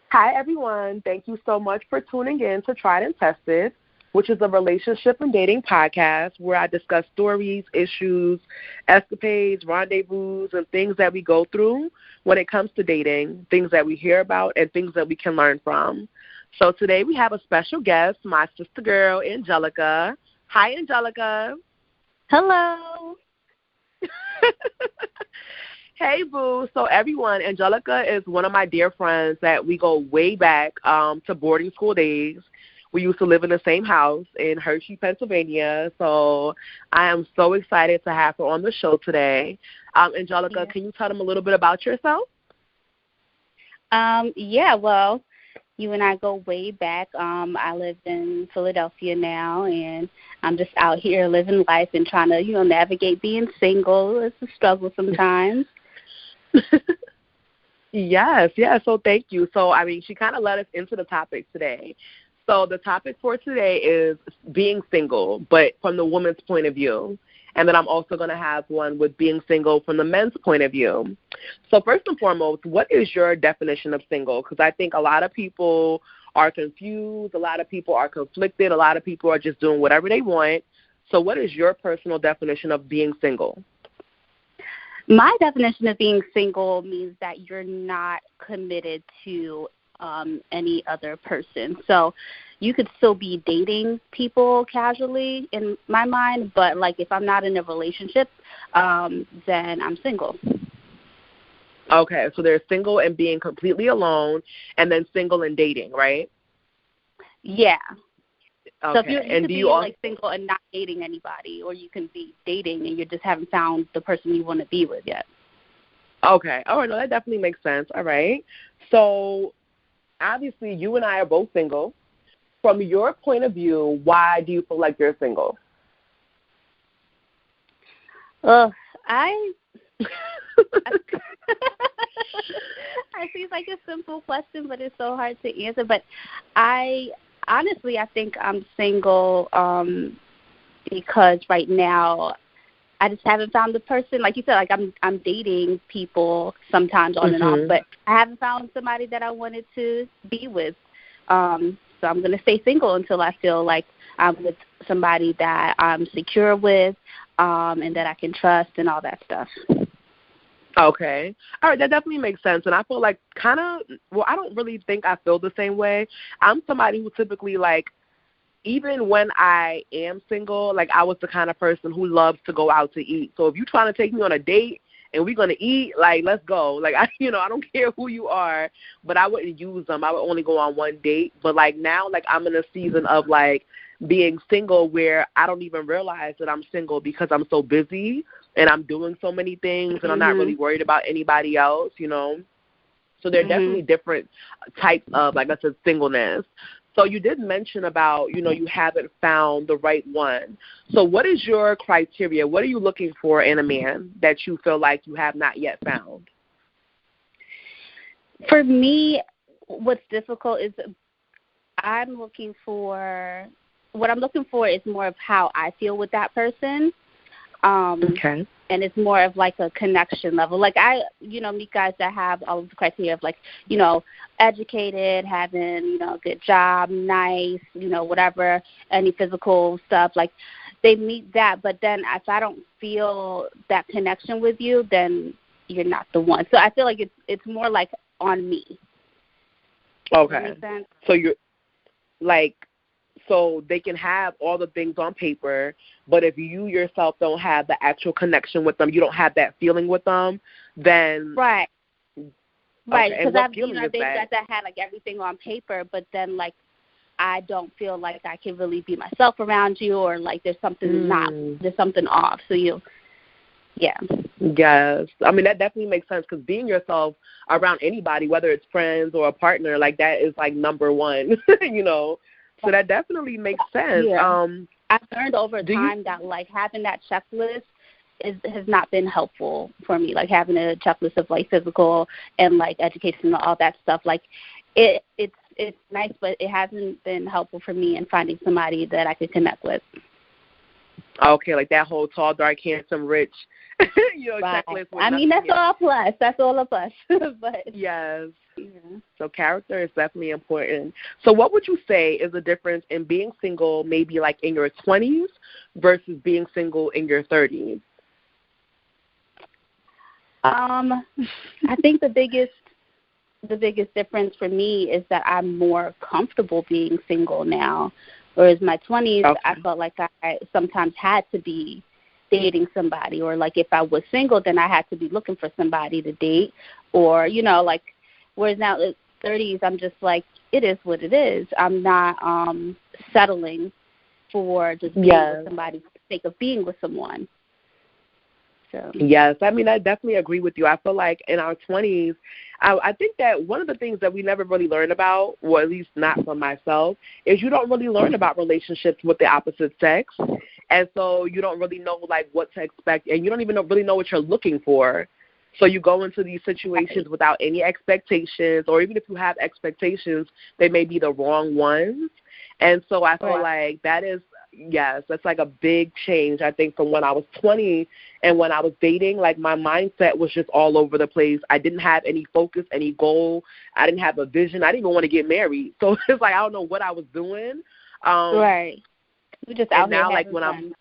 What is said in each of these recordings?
Hi, everyone. Thank you so much for tuning in to Tried and Tested, which is a relationship and dating podcast where I discuss stories, issues, escapades, rendezvous, and things that we go through when it comes to dating, things that we hear about, and things that we can learn from. So today we have a special guest, my sister girl, Angelica. Hi, Angelica. Hello. Hey, boo. So everyone, Angelica is one of my dear friends that we go way back to boarding school days. We used to live in the same house in Hershey, Pennsylvania. So I am so excited to have her on the show today. Angelica, Can you tell them a little bit about yourself? Well, you and I go way back. I live in Philadelphia now, and I'm just out here living life and trying to, navigate being single. It's a struggle sometimes. Yes. So thank you. So, she kind of led us into the topic today. So the topic for today is being single, but from the woman's point of view. And then I'm also going to have one with being single from the men's point of view. So first and foremost, what is your definition of single? Because I think a lot of people are confused. A lot of people are conflicted. A lot of people are just doing whatever they want. So what is your personal definition of being single? My definition of being single means that you're not committed to any other person. So you could still be dating people casually in my mind, but, if I'm not in a relationship, then I'm single. Okay, so there's single and being completely alone, and then single and dating, right? Yeah. Okay. So if you could be single and not dating anybody, or you can be dating and you just haven't found the person you want to be with yet. Okay. All right. No, that definitely makes sense. All right. So obviously you and I are both single. From your point of view, why do you feel like you're single? I seems like a simple question, but it's so hard to answer. But I think I'm single because right now I just haven't found the person. Like you said, I'm dating people sometimes on and off, but I haven't found somebody that I wanted to be with. So I'm going to stay single until I feel like I'm with somebody that I'm secure with and that I can trust and all that stuff. Okay. All right, that definitely makes sense. And I feel like I don't really think I feel the same way. I'm somebody who typically, even when I am single, I was the kind of person who loves to go out to eat. So if you're trying to take me on a date and we're going to eat, let's go. I don't care who you are, but I wouldn't use them. I would only go on one date. But, now, I'm in a season of, being single where I don't even realize that I'm single because I'm so busy and I'm doing so many things and I'm not really worried about anybody else, So there are definitely different types of, like I said, singleness. So you did mention about, you haven't found the right one. So what is your criteria? What are you looking for in a man that you feel like you have not yet found? For me, what's difficult is what I'm looking for is more of how I feel with that person. Okay. And it's more of a connection level. I meet guys that have all of the criteria of educated, having, a good job, nice, whatever, any physical stuff. They meet that, but then if I don't feel that connection with you, then you're not the one. So I feel like it's more on me. Okay. Does that make sense? So you're so they can have all the things on paper, but if you yourself don't have the actual connection with them, you don't have that feeling with them, then right. Right, okay. because I've dated guys that had everything on paper, but then I don't feel like I can really be myself around you, or there's something there's something off. So yeah. Yes, that definitely makes sense because being yourself around anybody, whether it's friends or a partner, that is number one, So that definitely makes sense. Yeah. I've learned over time that having that checklist has not been helpful for me. Having a checklist of physical and education and all that stuff. It's nice, but it hasn't been helpful for me in finding somebody that I could connect with. Okay, like that whole tall, dark, handsome, rich, Right. checklist. I mean, that's all a plus. That's all a plus. But yes. yeah. So character is definitely important. So what would you say is the difference in being single maybe like in your 20s versus being single in your 30s? I think the biggest difference for me is that I'm more comfortable being single now, whereas my 20s, okay. I felt like I sometimes had to be dating somebody, or like if I was single, then I had to be looking for somebody to date, or like whereas now at 30s, I'm just like, it is what it is. I'm not settling for just being with somebody for the sake of being with someone. So. Yes, I mean, I definitely agree with you. I feel like in our 20s, I think that one of the things that we never really learn about, or at least not for myself, is you don't really learn about relationships with the opposite sex. And so you don't really know, like, what to expect, and you don't even really know what you're looking for. So you go into these situations without any expectations, or even if you have expectations, they may be the wrong ones. And so I feel like that is, yes, that's like a big change, I think, from when I was 20 and when I was dating. Like, my mindset was just all over the place. I didn't have any focus, any goal. I didn't have a vision. I didn't even want to get married. So it's like I don't know what I was doing. Right. We just out here now, like, when fun.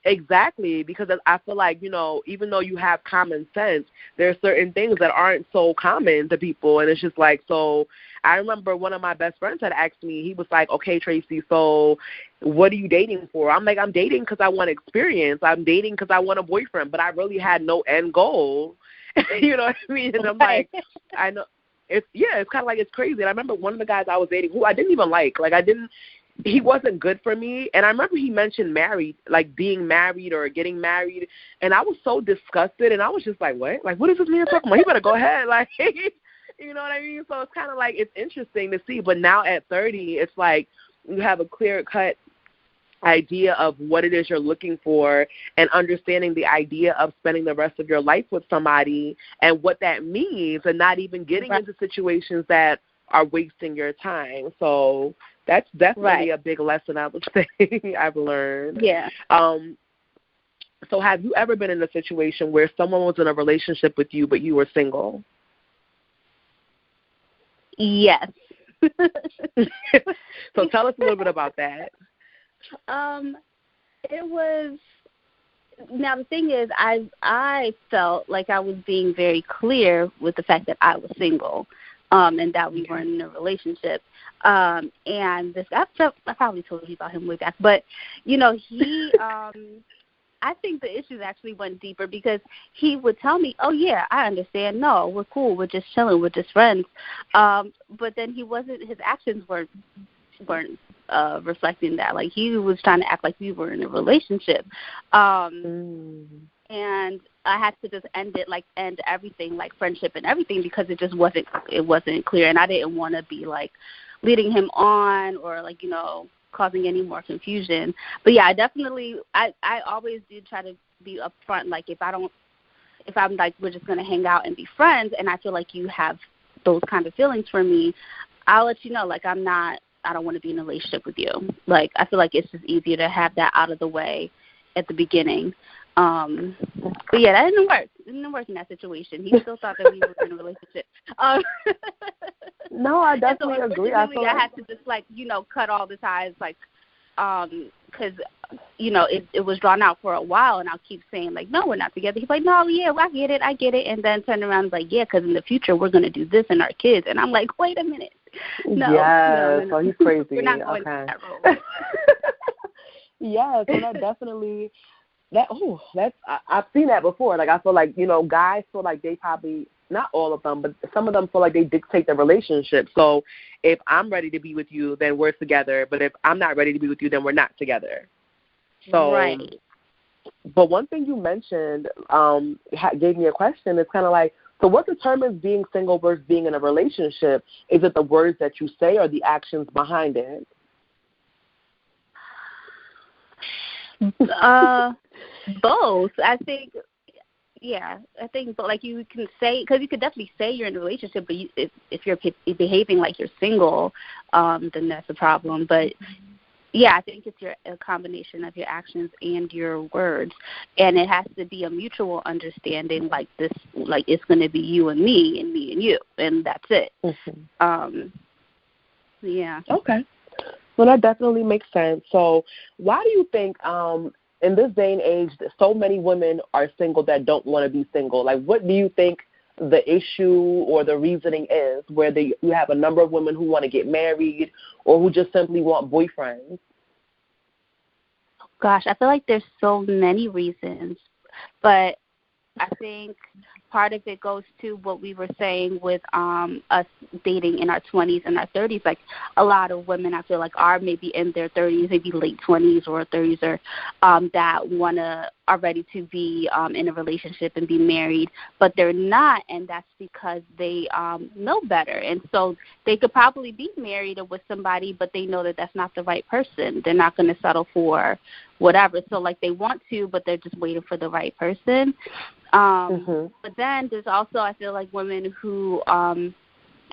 Exactly, because I feel like, even though you have common sense, there are certain things that aren't so common to people. And it's just like, so I remember one of my best friends had asked me, he was like, okay, Tracey, so what are you dating for? I'm like, I'm dating because I want experience. I'm dating because I want a boyfriend, but I really had no end goal. You know what I mean? And I'm like, I know. It's kind of like, it's crazy. And I remember one of the guys I was dating who I didn't even like. He wasn't good for me. And I remember he mentioned being married or getting married. And I was so disgusted. And I was just like, what? Like, what is this man talking about? He better go ahead. Like, you know what I mean? So it's kind of like, it's interesting to see. But now at 30, it's like you have a clear-cut idea of what it is you're looking for, and understanding the idea of spending the rest of your life with somebody and what that means, and not even getting into situations that are wasting your time. So that's definitely a big lesson, I would say, I've learned. Yeah. So have you ever been in a situation where someone was in a relationship with you but you were single? Yes. So tell us a little bit about that. It was, now the thing is, I felt like I was being very clear with the fact that I was single, and that we weren't in a relationship. And this, I probably told you about him way back, but he, I think the issues actually went deeper, because he would tell me, oh yeah, I understand. No, we're cool. We're just chilling. We're just friends. But then his actions weren't reflecting that. Like, he was trying to act like we were in a relationship. And I had to just end everything, like friendship and everything, because it just wasn't clear. And I didn't want to be like leading him on, or like, causing any more confusion. But yeah, I always do try to be upfront. Like, if I'm like, we're just going to hang out and be friends, and I feel like you have those kind of feelings for me, I'll let you know, like, I don't want to be in a relationship with you. Like, I feel like it's just easier to have that out of the way at the beginning. But yeah, that didn't work. It didn't work in that situation. He still thought that we were in a relationship. No, I definitely agree. I had to just cut all the ties, because it was drawn out for a while, and I'll keep saying like, no, we're not together. He's like, no, yeah, I get it, and then turn around and like, yeah, because in the future we're gonna do this in our kids, and I'm like, wait a minute, no, yeah, no. So he's crazy. We're not going down that road. Yeah, so that definitely. I've seen that before. Like, I feel like, guys feel like they probably, not all of them, but some of them feel like they dictate the relationship. So if I'm ready to be with you, then we're together. But if I'm not ready to be with you, then we're not together. So, right. But one thing you mentioned gave me a question. It's kind of like, so what determines being single versus being in a relationship? Is it the words that you say or the actions behind it? Both. I think, but like, you can say, because you could definitely say you're in a relationship, but if you're behaving like you're single, then that's a problem. But Yeah, I think it's a combination of your actions and your words, and it has to be a mutual understanding. Like this, like it's going to be you and me and you, and that's it. Mm-hmm. Yeah. Okay. Well, that definitely makes sense. So, why do you think, in this day and age, that so many women are single that don't want to be single? Like, what do you think the issue or the reasoning is, where you have a number of women who want to get married or who just simply want boyfriends? Gosh, I feel like there's so many reasons, but I think part of it goes to what we were saying with us dating in our 20s and our 30s. Like a lot of women, I feel like, are maybe in their 30s, maybe late 20s or 30s, or that are ready to be in a relationship and be married, but they're not, and that's because they know better. And so they could probably be married or with somebody, but they know that that's not the right person. They're not going to settle for whatever. So, like, they want to, but they're just waiting for the right person. But then there's also, I feel like, women who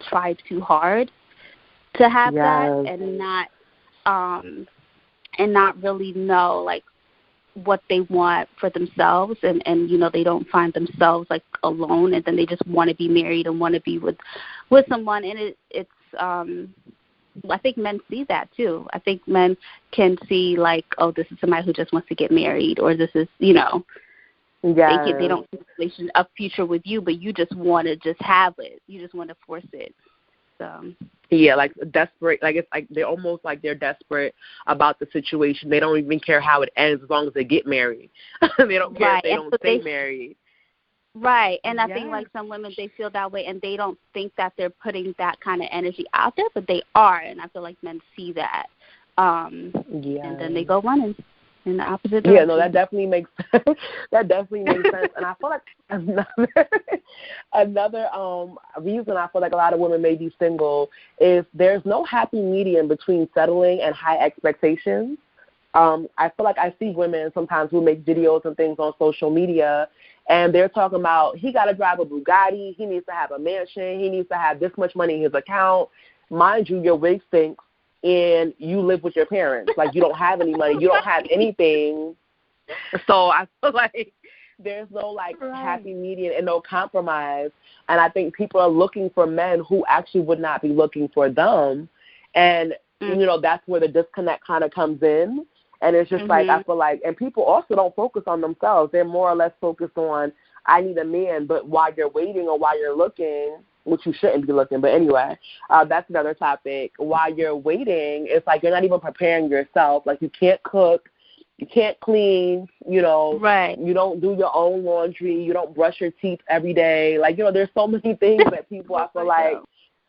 try too hard to have that and not really know, like, what they want for themselves, and you know, they don't find themselves like alone, and then they just want to be married and want to be with someone, and it's I think men see that too. I think men can see, like, oh, this is somebody who just wants to get married, or this is, you know, they don't see a future with you, but you just want to just have it. You just want to force it. So. Yeah, like desperate. Like it's like they're almost like they're desperate about the situation. They don't even care how it ends as long as they get married. They don't care if they don't stay married. Right, and I think like some women, they feel that way, and they don't think that they're putting that kind of energy out there, but they are, and I feel like men see that, and then they go running in the opposite direction. Yeah, no, that definitely makes sense. That definitely makes sense, and I feel like another reason I feel like a lot of women may be single is there's no happy medium between settling and high expectations. I feel like I see women sometimes who make videos and things on social media, and they're talking about he got to drive a Bugatti, he needs to have a mansion, he needs to have this much money in his account. Mind you, your wig stinks, and you live with your parents. Like, you don't have any money, you don't have anything. So I feel like there's no, like, happy medium and no compromise. And I think people are looking for men who actually would not be looking for them. And, you know, that's where the disconnect kind of comes in. And it's just like, I feel like, and people also don't focus on themselves. They're more or less focused on, I need a man, but while you're waiting or while you're looking, which you shouldn't be looking, but anyway, that's another topic. While you're waiting, it's like you're not even preparing yourself. Like, you can't cook, you can't clean, you know, you don't do your own laundry, you don't brush your teeth every day. Like, you know, there's so many things that people, I feel like,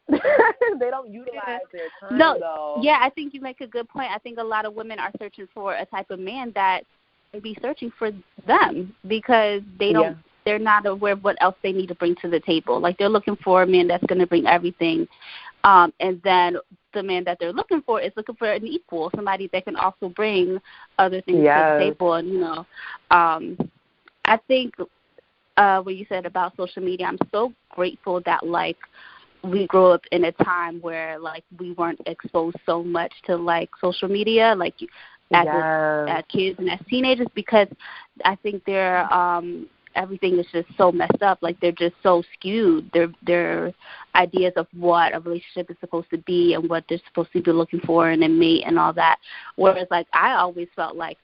they don't utilize their time, though. Yeah, I think you make a good point. I think a lot of women are searching for a type of man that can be searching for them because they don't, they're not aware of what else they need to bring to the table. Like, they're looking for a man that's going to bring everything. And then the man that they're looking for is looking for an equal, somebody that can also bring other things to the table. And, you know, I think what you said about social media, I'm so grateful that, like, we grew up in a time where, like, we weren't exposed so much to, like, social media, like, as kids and as teenagers, because I think they're everything is just so messed up. Like, they're just so skewed. Their ideas of what a relationship is supposed to be and what they're supposed to be looking for in a mate and all that. Whereas, like, I always felt like,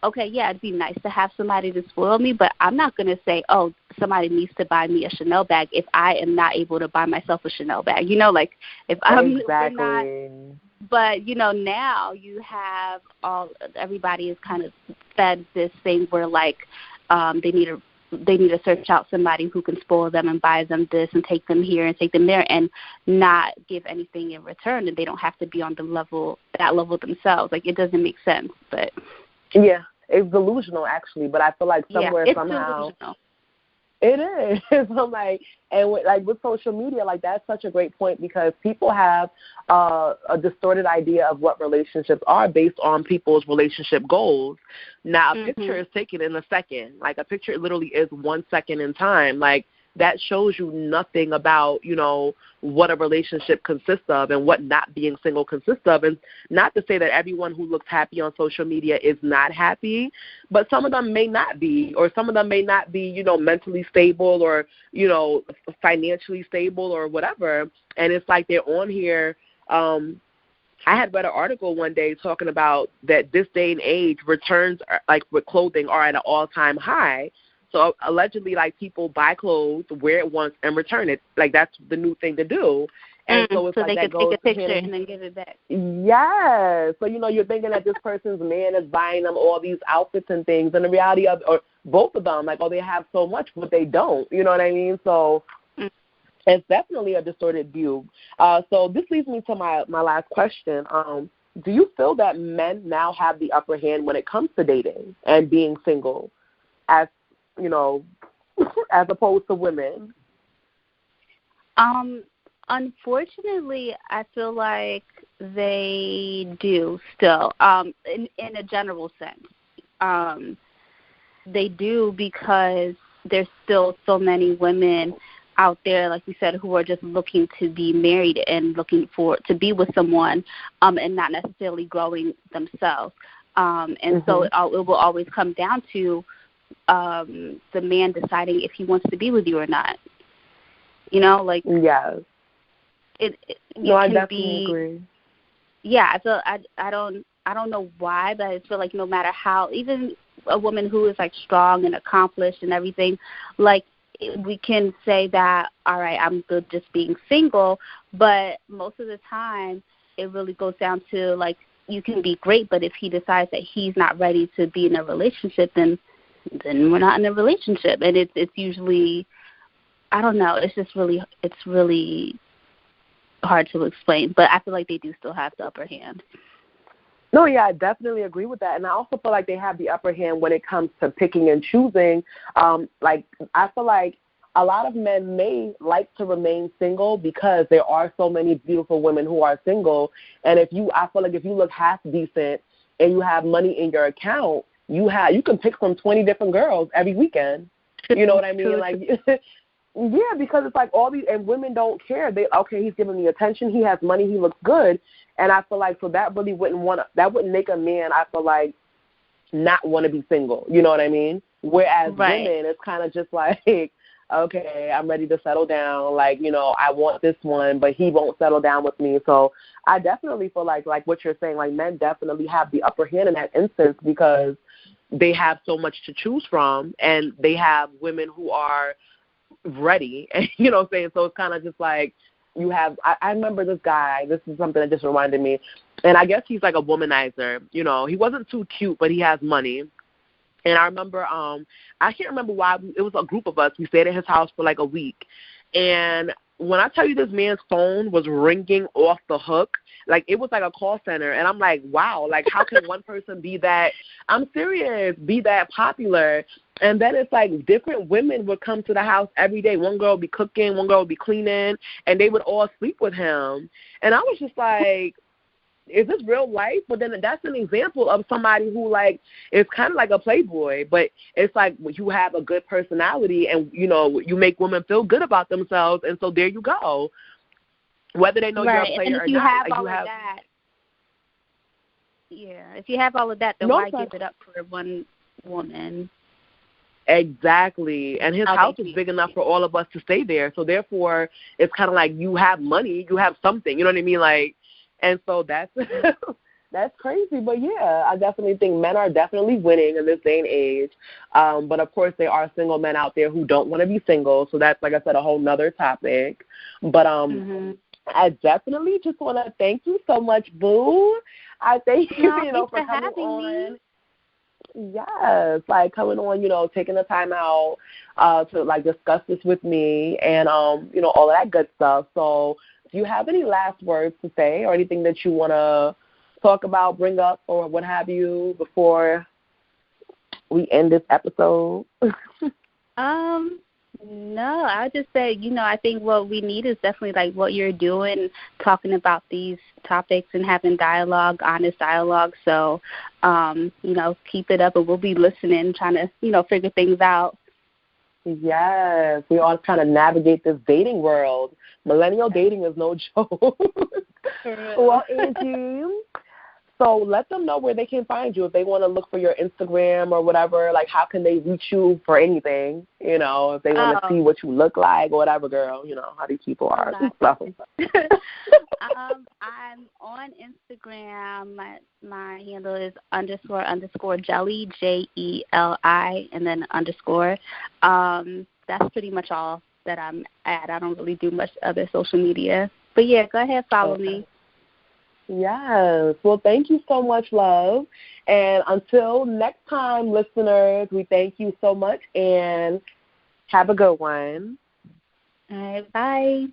okay, yeah, it'd be nice to have somebody to spoil me, but I'm not going to say, oh, somebody needs to buy me a Chanel bag if I am not able to buy myself a Chanel bag. You know, like, if I'm not. But, you know, now you have everybody is kind of fed this thing where, like, they need to search out somebody who can spoil them and buy them this and take them here and take them there and not give anything in return, and they don't have to be on that level themselves. Like, it doesn't make sense, but. Yeah, it's delusional, actually, but I feel like somewhere, somehow, delusional. It is. I'm like, and with social media, like, that's such a great point because people have a distorted idea of what relationships are based on people's relationship goals. Now, a picture is taken in a second. Like, a picture literally is 1 second in time. Like, that shows you nothing about, you know, what a relationship consists of and what not being single consists of. And not to say that everyone who looks happy on social media is not happy, but some of them may not be, or some of them may not be, you know, mentally stable or, you know, financially stable or whatever. And it's like they're on here. I had read an article one day talking about that this day and age returns, like with clothing, are at an all-time high. So allegedly, like, people buy clothes, wear it once, and return it. Like, that's the new thing to do. And so it's so like they that can goes take a picture and then give it back. Yes. So, you know, you're thinking that this person's man is buying them all these outfits and things, and the reality of, or both of them, like, oh, they have so much, but they don't. You know what I mean? So it's definitely a distorted view. So this leads me to my last question. Do you feel that men now have the upper hand when it comes to dating and being single, as, you know, as opposed to women? Unfortunately, I feel like they do still, in a general sense. They do, because there's still so many women out there, like you said, who are just looking to be married and looking to be with someone, and not necessarily growing themselves. And so it will always come down to the man deciding if he wants to be with you or not. You know, like, yes. I definitely agree. Yeah, I feel I don't know why, but I feel like no matter how, even a woman who is like strong and accomplished and everything, like, we can say that, all right, I'm good just being single, but most of the time it really goes down to, like, you can be great, but if he decides that he's not ready to be in a relationship, then we're not in a relationship. And it's usually, I don't know, it's really hard to explain, but I feel like they do still have the upper hand. No, yeah, I definitely agree with that. And I also feel like they have the upper hand when it comes to picking and choosing. Like, I feel like a lot of men may like to remain single because there are so many beautiful women who are single. And I feel like if you look half decent and you have money in your account, you can pick from 20 different girls every weekend. You know what I mean? Like, yeah, because it's like all these, and women don't care. He's giving me attention. He has money. He looks good. And I feel like, so that really wouldn't make a man, I feel like, not want to be single. You know what I mean? Whereas women, it's kind of just like, okay, I'm ready to settle down. Like, you know, I want this one, but he won't settle down with me. So I definitely feel like what you're saying, like, men definitely have the upper hand in that instance because they have so much to choose from, and they have women who are ready. And, you know what I'm saying? So it's kind of just like, I remember this guy, this is something that just reminded me, and I guess he's like a womanizer. You know, he wasn't too cute, but he has money. And I remember, I can't remember why, it was a group of us. We stayed at his house for like a week. And when I tell you this man's phone was ringing off the hook, like, it was like a call center. And I'm like, wow, like, how can one person be that, I'm serious, be that popular? And then it's like different women would come to the house every day. One girl would be cooking, one girl would be cleaning, and they would all sleep with him. And I was just like, is this real life? But then that's an example of somebody who, like, is kind of like a playboy, but it's like you have a good personality and, you know, you make women feel good about themselves, and so there you go. Whether they know you're a player or not. If you have all of that, then why give it up for one woman? Exactly. And his house is big enough for all of us to stay there. So therefore, it's kind of like you have money, you have something. You know what I mean? Like, and so that's that's crazy. But yeah, I definitely think men are definitely winning in this day and age. But of course, there are single men out there who don't want to be single. So that's, like I said, a whole nother topic. But I definitely just want to thank you so much, Boo. I thank you, for coming on. Me. Yes, like coming on, taking the time out to like discuss this with me and all of that good stuff. So do you have any last words to say or anything that you want to talk about, bring up, or what have you before we end this episode? No, I would just say, I think what we need is definitely like what you're doing, talking about these topics and having dialogue, honest dialogue. So, keep it up and we'll be listening, trying to, figure things out. Yes, we all trying to navigate this dating world. Millennial dating is no joke. Well, Angie, so let them know where they can find you if they want to look for your Instagram or whatever. Like, how can they reach you for anything? You know, if they want to see what you look like or whatever, girl. You know how these people are. So. I'm on Instagram. My handle is __ jelly, JELI, and then _. That's pretty much all that I'm at. I don't really do much other social media. But yeah, go ahead, follow me. Yes. Well, thank you so much, love. And until next time, listeners, we thank you so much and have a good one. All right, bye.